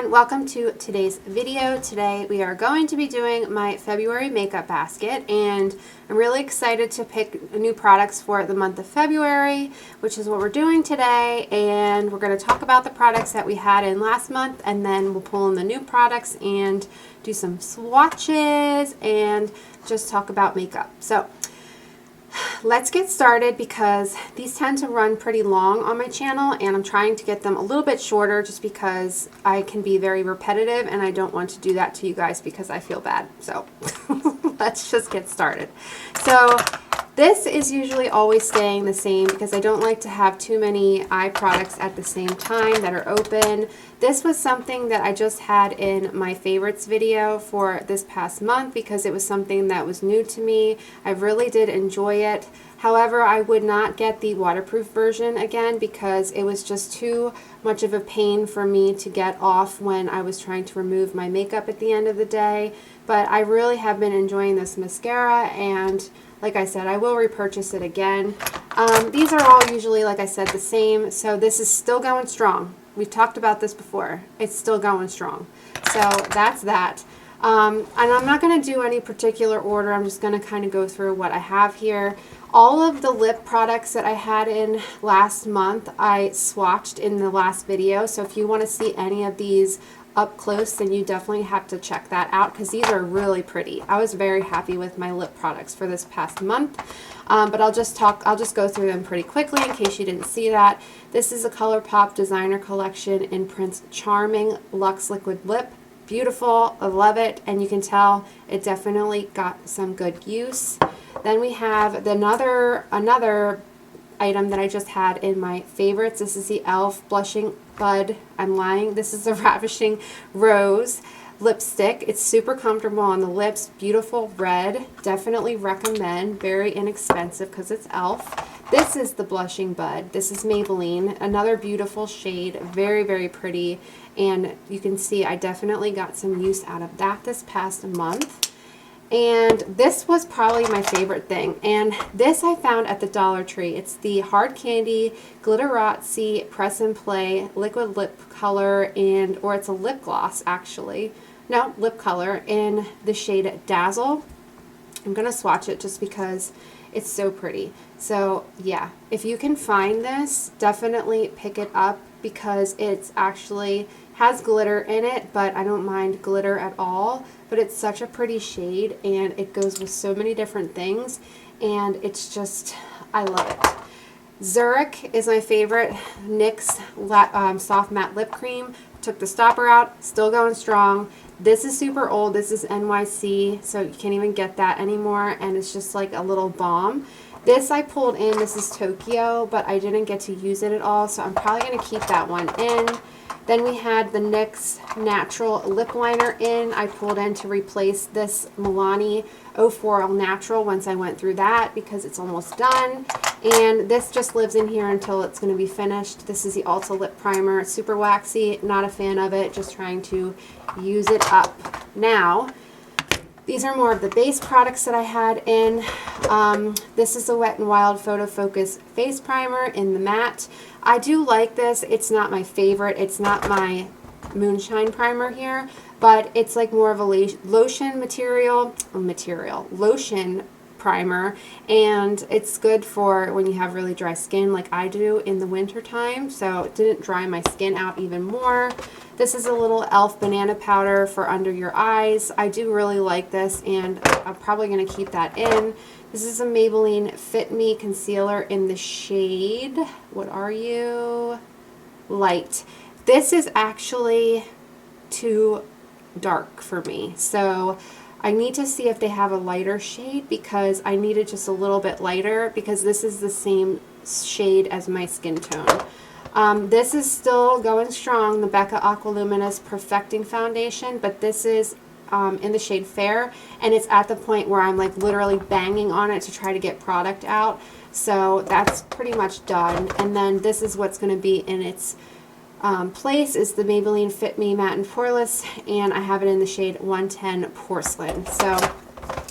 Welcome to today's video. Today we are going to be doing my February makeup basket, and I'm really excited to pick new products for the month of February, which is what we're doing today. And we're going to talk about the products that we had in last month, and then we'll pull in the new products and do some swatches and just talk about makeup. So let's get started, because these tend to run pretty long on my channel, and I'm trying to get them a little bit shorter just because I can be very repetitive and I don't want to do that to you guys because I feel bad. So let's just get started. So this is usually always staying the same because I don't like to have too many eye products at the same time that are open. This was something that I just had in my favorites video for this past month because it was something that was new to me. I really did enjoy it. However, I would not get the waterproof version again because it was just too much of a pain for me to get off when I was trying to remove my makeup at the end of the day. But I really have been enjoying this mascara, and like I said, I will repurchase it again. These are all usually, like I said, the same, so this is still going strong. We've talked about this before. It's still going strong. So that's that. And I'm not going to do any particular order. I'm just going to kind of go through what I have here. All of the lip products that I had in last month, I swatched in the last video. So if you want to see any of these up close, then you definitely have to check that out because these are really pretty. I was very happy with my lip products for this past month. But I'll just go through them pretty quickly in case you didn't see that. This is a ColourPop designer collection in Prince Charming Luxe Liquid Lip. Beautiful, I love it, and you can tell it definitely got some good use. Then we have another item that I just had in my favorites. This is the e.l.f. Blushing Bud. I'm lying. This is a Ravishing Rose lipstick. It's super comfortable on the lips. Beautiful red. Definitely recommend. Very inexpensive because it's e.l.f. This is the Blushing Bud. This is Maybelline. Another beautiful shade. Very, very pretty. And you can see I definitely got some use out of that this past month. And this was probably my favorite thing. And this I found at the Dollar Tree. It's the Hard Candy Glitterazzi Press and Play Liquid Lip Color, or it's a lip gloss actually. No, lip color in the shade Dazzle. I'm going to swatch it just because it's so pretty. So yeah, if you can find this, definitely pick it up because it's actually has glitter in it, but I don't mind glitter at all. But it's such a pretty shade, and it goes with so many different things, and it's just, I love it. Zurich is my favorite NYX Soft Matte Lip Cream. Took the stopper out, still going strong. This is super old. This is NYC, so you can't even get that anymore, and it's just like a little balm. This I pulled in. This is Tokyo, but I didn't get to use it at all, so I'm probably going to keep that one in. Then we had the NYX Natural Lip Liner in. I pulled in to replace this Milani 04 All Natural once I went through that because it's almost done. And this just lives in here until it's going to be finished. This is the Ulta Lip Primer. It's super waxy. Not a fan of it. Just trying to use it up now. These are more of the base products that I had in. This is the Wet n Wild Photo Focus Face Primer in the matte. I do like this. It's not my favorite. It's not my moonshine primer here, but it's like more of a lotion lotion primer, and it's good for when you have really dry skin like I do in the winter time, so it didn't dry my skin out even more. This is a little e.l.f. banana powder for under your eyes. I do really like this, and I'm probably going to keep that in. This is a Maybelline Fit Me concealer in the shade, what are you? Light. This is actually too dark for me, so I need to see if they have a lighter shade because I need it just a little bit lighter because this is the same shade as my skin tone. This is still going strong, the Becca Aqualuminous Perfecting Foundation, but this is in the shade Fair, and it's at the point where I'm like literally banging on it to try to get product out. So that's pretty much done. And then this is what's going to be in its place is the Maybelline Fit Me Matte and Poreless, and I have it in the shade 110 Porcelain. So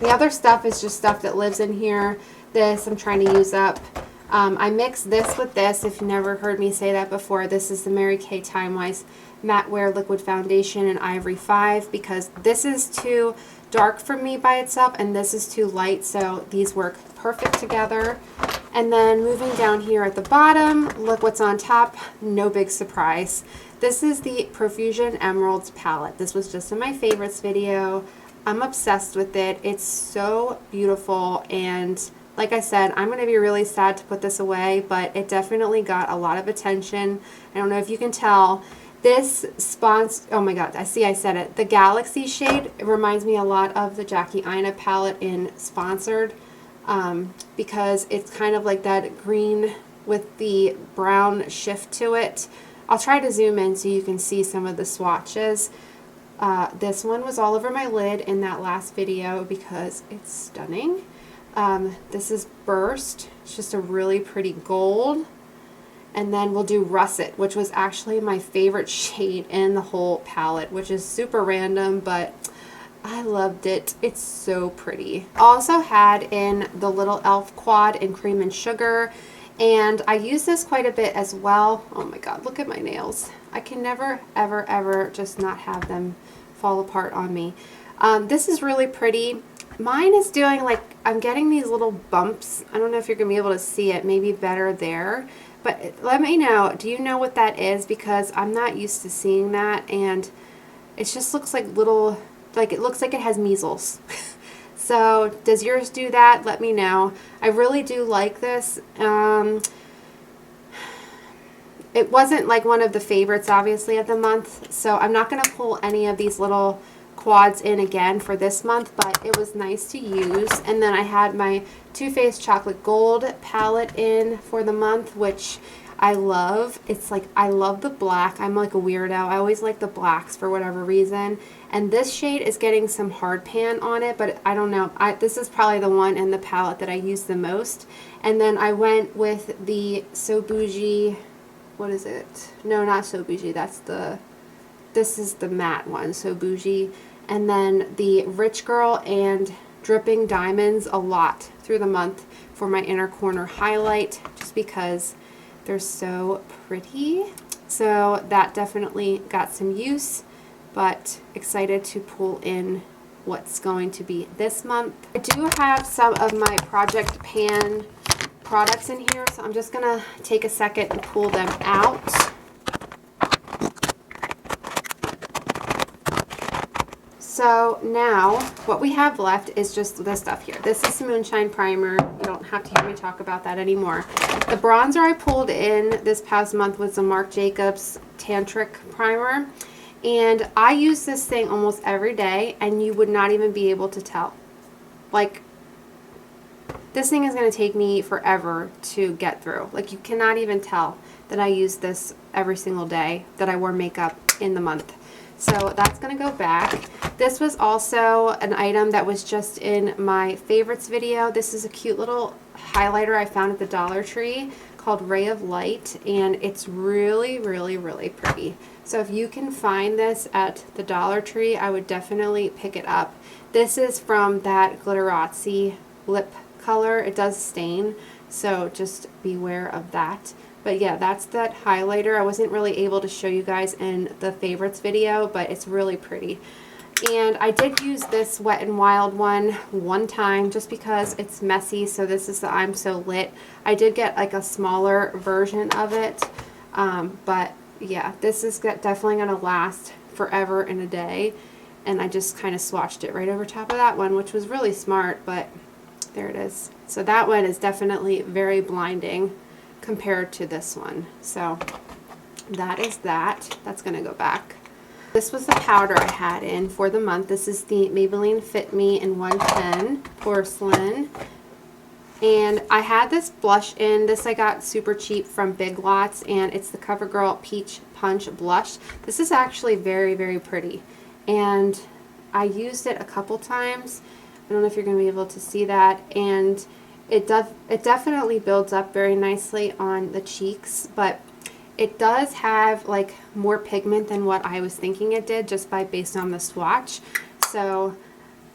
the other stuff is just stuff that lives in here. This I'm trying to use up. I mix this with this. If you've never heard me say that before, this is the Mary Kay Time Wise Matte Wear Liquid Foundation in Ivory 5, because this is too dark for me by itself and this is too light, so these work perfect together. And then moving down here at the bottom, look what's on top. No big surprise. This is the Profusion Emeralds palette. This was just in my favorites video. I'm obsessed with it. It's so beautiful, and like I said, I'm going to be really sad to put this away, but it definitely got a lot of attention. I don't know if you can tell. This sponsor, oh my god, I said it. The Galaxy shade, it reminds me a lot of the Jackie Aina palette in Sponsored, because it's kind of like that green with the brown shift to it. I'll try to zoom in so you can see some of the swatches. This one was all over my lid in that last video because it's stunning. This is Burst. It's just a really pretty gold. And then we'll do Russet, which was actually my favorite shade in the whole palette, which is super random, but I loved it. It's so pretty. Also had in the Little Elf Quad in Cream and Sugar, and I use this quite a bit as well. Oh my god, look at my nails. I can never, ever, ever just not have them fall apart on me. This is really pretty. Mine is doing like, I'm getting these little bumps. I don't know if you're going to be able to see it, maybe better there. But let me know, do you know what that is? Because I'm not used to seeing that, and it just looks like little, like it looks like it has measles. So does yours do that? Let me know. I really do like this. It wasn't like one of the favorites obviously of the month, so I'm not going to pull any of these little quads in again for this month, but it was nice to use. And then I had my Too Faced Chocolate Gold palette in for the month, which I love. It's like, I love the black. I'm like a weirdo. I always like the blacks for whatever reason. And this shade is getting some hard pan on it, but I don't know. This is probably the one in the palette that I use the most. And then I went with the So Bougie, what is it? No, not So Bougie. This is the matte one, So Bougie. And then the Rich Girl and Dripping Diamonds a lot through the month for my inner corner highlight, just because they're so pretty. So that definitely got some use, but excited to pull in what's going to be this month. I do have some of my Project Pan products in here, so I'm just gonna take a second and pull them out. So now what we have left is just this stuff here. This is the Moonshine Primer. You don't have to hear me talk about that anymore. The bronzer I pulled in this past month was the Marc Jacobs Tantric Primer. And I use this thing almost every day, and you would not even be able to tell. Like, this thing is going to take me forever to get through. Like, you cannot even tell that I use this every single day that I wore makeup in the month. So that's going to go back. This was also an item that was just in my favorites video. This is a cute little highlighter I found at the Dollar Tree called Ray of Light, and it's really, really, really pretty. So if you can find this at the Dollar Tree, I would definitely pick it up. This is from that Glitterazzi lip color. It does stain, so just beware of that. But yeah, that's that highlighter. I wasn't really able to show you guys in the favorites video, but it's really pretty. And I did use this Wet n Wild one time just because it's messy. So this is the I'm So Lit. I did get like a smaller version of it. But yeah, this is definitely going to last forever and a day. And I just kind of swatched it right over top of that one, which was really smart, but there it is. So that one is definitely very blinding compared to this one. So that is that. That's going to go back. This was the powder I had in for the month. This is the Maybelline Fit Me in 110 Porcelain. And I had this blush in. This I got super cheap from Big Lots, and it's the CoverGirl Peach Punch Blush. This is actually very, very pretty. And I used it a couple times. I don't know if you're going to be able to see that. And it definitely builds up very nicely on the cheeks, but it does have like more pigment than what I was thinking it did just based on the swatch. So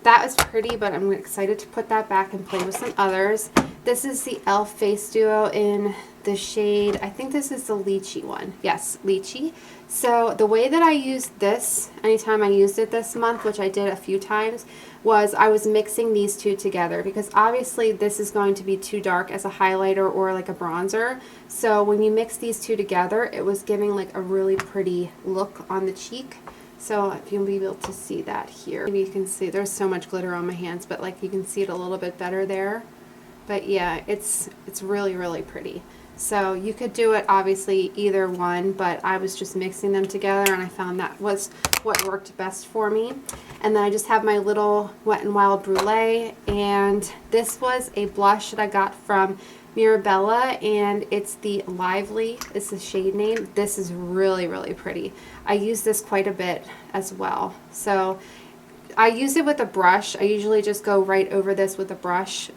that was pretty, but I'm excited to put that back and play with some others. This is the e.l.f. Face Duo in the shade, I think this is the Lychee one. Yes, Lychee. So the way that I used this, anytime I used it this month, which I did a few times, was I was mixing these two together because obviously this is going to be too dark as a highlighter or like a bronzer. So when you mix these two together, it was giving like a really pretty look on the cheek. So if you'll be able to see that here. Maybe you can see there's so much glitter on my hands, but like you can see it a little bit better there. But yeah, it's really, really pretty. So you could do it obviously either one, but I was just mixing them together and I found that was what worked best for me. And then I just have my little Wet n Wild Brulee, and this was a blush that I got from Mirabella, and it's the Lively is the shade name. This is really, really pretty. I use this quite a bit as well. So I use it with a brush. I usually just go right over this with a brush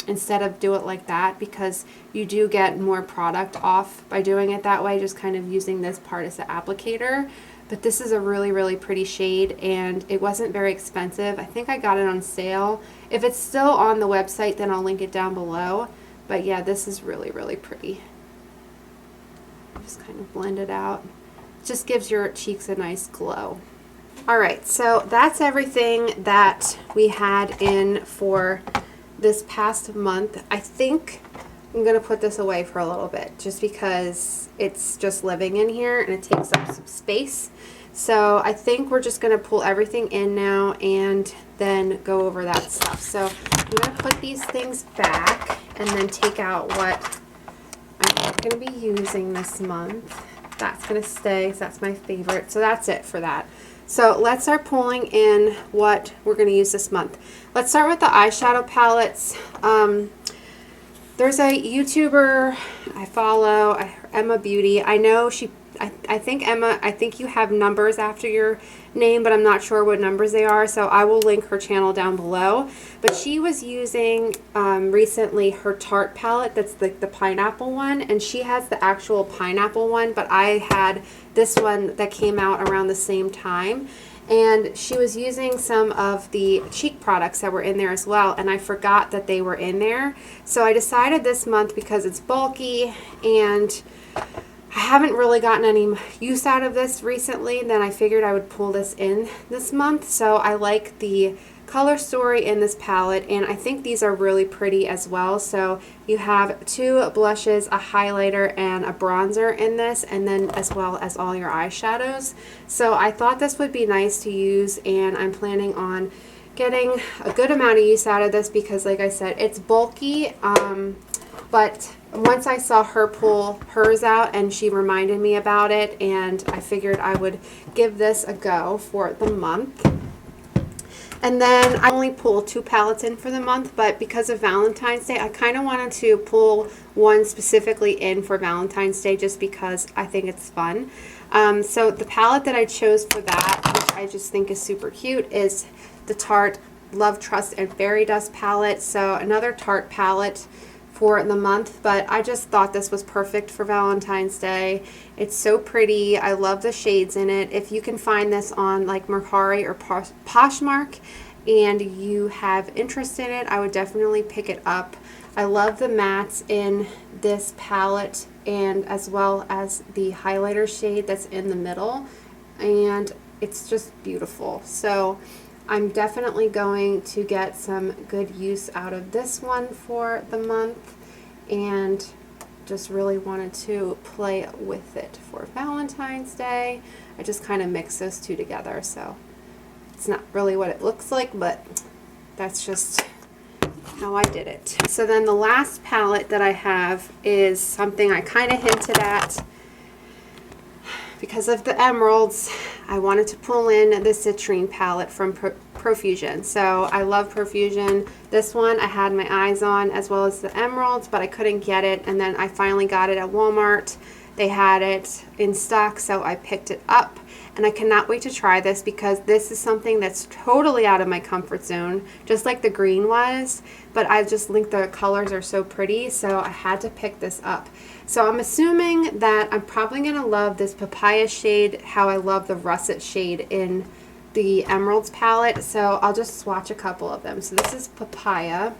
instead of do it like that, because you do get more product off by doing it that way, just kind of using this part as the applicator. But this is a really, really pretty shade, and it wasn't very expensive. I think I got it on sale. If it's still on the website, then I'll link it down below. But yeah, this is really, really pretty. Just kind of blend it out. It just gives your cheeks a nice glow. Alright, so that's everything that we had in for this past month. I think I'm going to put this away for a little bit just because it's just living in here and it takes up some space. So I think we're just going to pull everything in now and then go over that stuff. So I'm going to put these things back and then take out what I'm not going to be using this month. That's going to stay, so that's my favorite. So that's it for that. So let's start pulling in what we're going to use this month. Let's start with the eyeshadow palettes. There's a YouTuber I follow, Emma Beauty. I know I think Emma, I think you have numbers after your name, but I'm not sure what numbers they are, so I will link her channel down below. But she was using recently her Tarte palette, that's like the pineapple one, and she has the actual pineapple one, but I had this one that came out around the same time. And she was using some of the cheek products that were in there as well, and I forgot that they were in there. So I decided this month, because it's bulky and I haven't really gotten any use out of this recently, then I figured I would pull this in this month. So I like the color story in this palette, and I think these are really pretty as well. So you have two blushes, a highlighter, and a bronzer in this, and then as well as all your eyeshadows. So I thought this would be nice to use, and I'm planning on getting a good amount of use out of this because, like I said, it's bulky, but once I saw her pull hers out and she reminded me about it, and I figured I would give this a go for the month. And then I only pulled 2 palettes in for the month, but because of Valentine's Day, I kind of wanted to pull one specifically in for Valentine's Day just because I think it's fun. So the palette that I chose for that, which I just think is super cute, is the Tarte Love, Trust, and Fairy Dust palette. So another Tarte palette for the month, but I just thought this was perfect for Valentine's Day. It's so pretty. I love the shades in it. If you can find this on like Mercari or Poshmark and you have interest in it, I would definitely pick it up. I love the mattes in this palette, and as well as the highlighter shade that's in the middle, and it's just beautiful. So I'm definitely going to get some good use out of this one for the month, and just really wanted to play with it for Valentine's Day. I just kind of mix those two together, so it's not really what it looks like, but that's just how I did it. So then the last palette that I have is something I kind of hinted at. Because of the emeralds, I wanted to pull in the citrine palette from Profusion. So I love Profusion. This one I had my eyes on, as well as the emeralds, but I couldn't get it, and then I finally got it at Walmart, They had it in stock, so I picked it up. And I cannot wait to try this because this is something that's totally out of my comfort zone, just like the green was. But I just think the colors are so pretty, so I had to pick this up. So I'm assuming that I'm probably going to love this papaya shade, how I love the russet shade in the Emeralds palette. So I'll just swatch a couple of them. So this is papaya.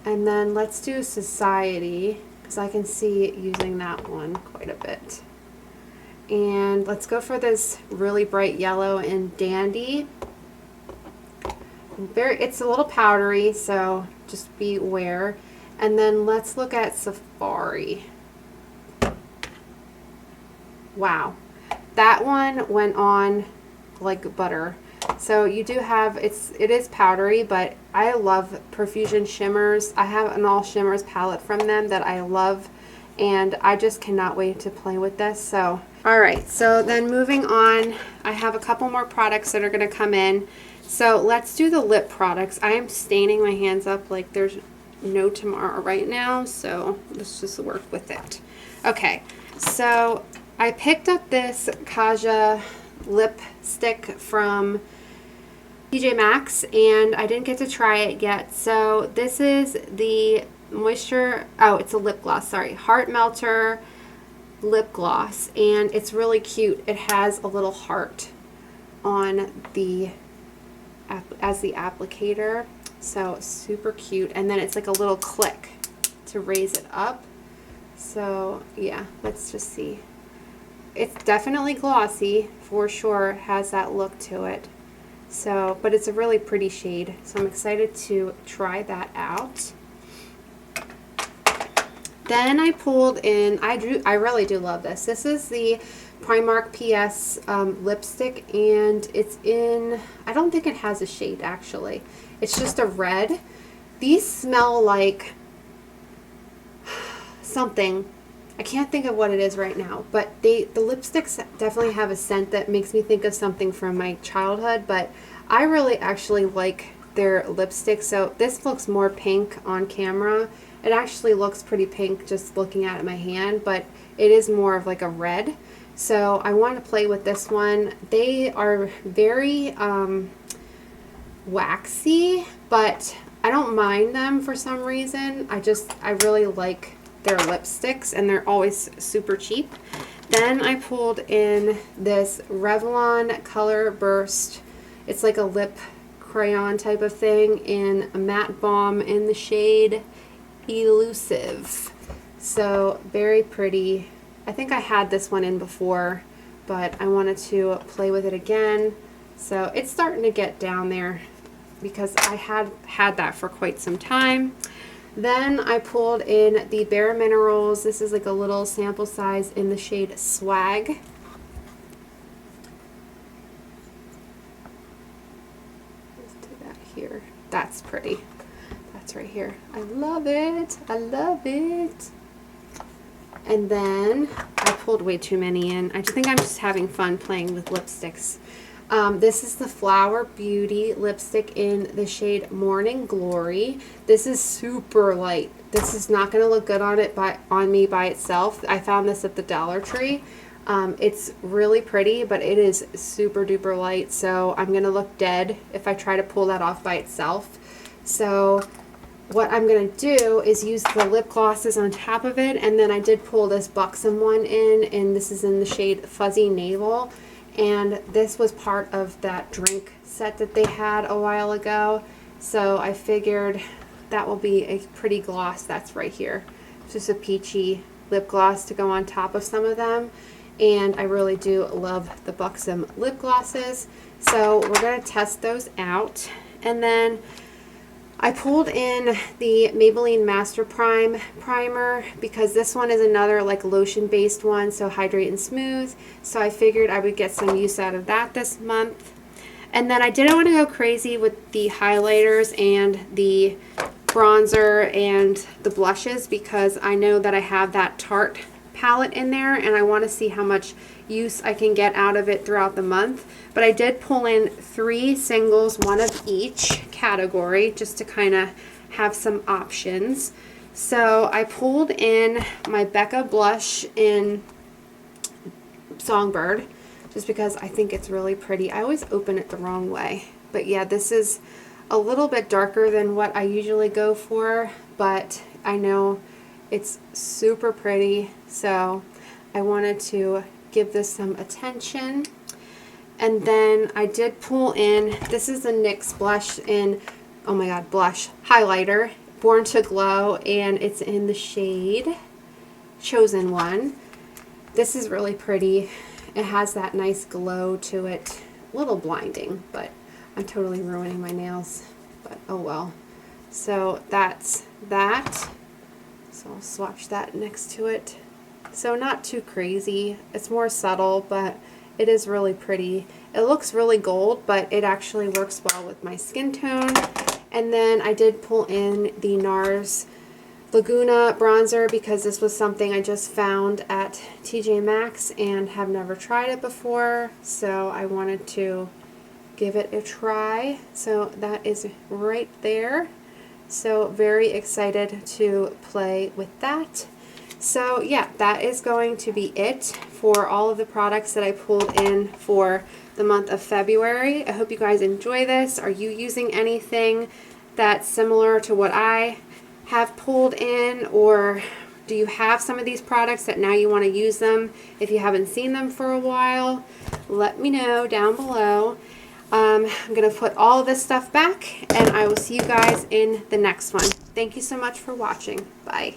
And then let's do Society, because I can see using that one quite a bit. And let's go for this really bright yellow in Dandy. It's a little powdery, so just beware. And then let's look at Safari. Wow, that one went on like butter. So you do have, it is powdery, but I love Perfusion shimmers. I have an all shimmers palette from them that I love, and I just cannot wait to play with this. So alright, so then moving on, I have a couple more products that are going to come in. So let's do the lip products. I am staining my hands up like there's no tomorrow right now, so let's just work with it. Okay, so I picked up this Kaja lipstick from TJ Maxx, and I didn't get to try it yet. So this is the moisture, oh, it's a lip gloss, sorry, Heart Melter lip gloss, and it's really cute. It has a little heart on the as the applicator, so super cute. And then it's like a little click to raise it up. So yeah, let's just see. It's definitely glossy for sure, has that look to it. So, but it's a really pretty shade, so I'm excited to try that out. Then I pulled in, I really do love this. This is the Primark PS lipstick, and it's in, I don't think it has a shade actually. It's just a red. These smell like something. I can't think of what it is right now, but the lipsticks definitely have a scent that makes me think of something from my childhood, but I really actually like their lipstick. So this looks more pink on camera. It actually looks pretty pink just looking at it in my hand, but it is more of like a red. So I want to play with this one. They are very waxy, but I don't mind them for some reason. I really like their lipsticks, and they're always super cheap. Then I pulled in this Revlon Color Burst. It's like a lip crayon type of thing in a matte balm in the shade Elusive. So very pretty. I think I had this one in before, but I wanted to play with it again. So it's starting to get down there because I had that for quite some time. Then I pulled in the Bare Minerals. This is like a little sample size in the shade Swag. Let's do that here. That's pretty. That's right here. I love it. I love it. And then I pulled way too many in. I think I'm just having fun playing with lipsticks. This is the Flower Beauty lipstick in the shade Morning Glory. This is super light. This is not going to look good on me by itself. I found this at the Dollar Tree. It's really pretty, but it is super duper light, so I'm going to look dead if I try to pull that off by itself. So what I'm going to do is use the lip glosses on top of it, and then I did pull this Buxom one in, and this is in the shade Fuzzy Navel. And this was part of that drink set that they had a while ago. So I figured that will be a pretty gloss. That's right here. It's just a peachy lip gloss to go on top of some of them. And I really do love the Buxom lip glosses. So we're going to test those out. And then I pulled in the Maybelline Master Prime primer because this one is another like lotion based one, so hydrate and smooth. So I figured I would get some use out of that this month. And then I didn't want to go crazy with the highlighters and the bronzer and the blushes because I know that I have that Tarte palette in there, and I want to see how much use I can get out of it throughout the month. But I did pull in 3 singles, one of each category, just to kind of have some options. So I pulled in my Becca blush in Songbird just because I think it's really pretty. I always open it the wrong way. But yeah, this is a little bit darker than what I usually go for, but I know it's super pretty, so I wanted to give this some attention. And then I did pull in, this is a NYX blush in, oh my god, blush highlighter, Born to Glow, and it's in the shade Chosen One. This is really pretty. It has that nice glow to it. A little blinding, but I'm totally ruining my nails, but oh well. So that's that. So I'll swatch that next to it. So not too crazy. It's more subtle, but it is really pretty. It looks really gold, but it actually works well with my skin tone. And then I did pull in the NARS Laguna bronzer because this was something I just found at TJ Maxx and have never tried it before. So I wanted to give it a try. So that is right there. So very excited to play with that. So yeah, that is going to be it for all of the products that I pulled in for the month of February. I hope you guys enjoy this. Are you using anything that's similar to what I have pulled in, or do you have some of these products that now you want to use them if you haven't seen them for a while? Let me know down below. I'm going to put all of this stuff back, and I will see you guys in the next one. Thank you so much for watching. Bye.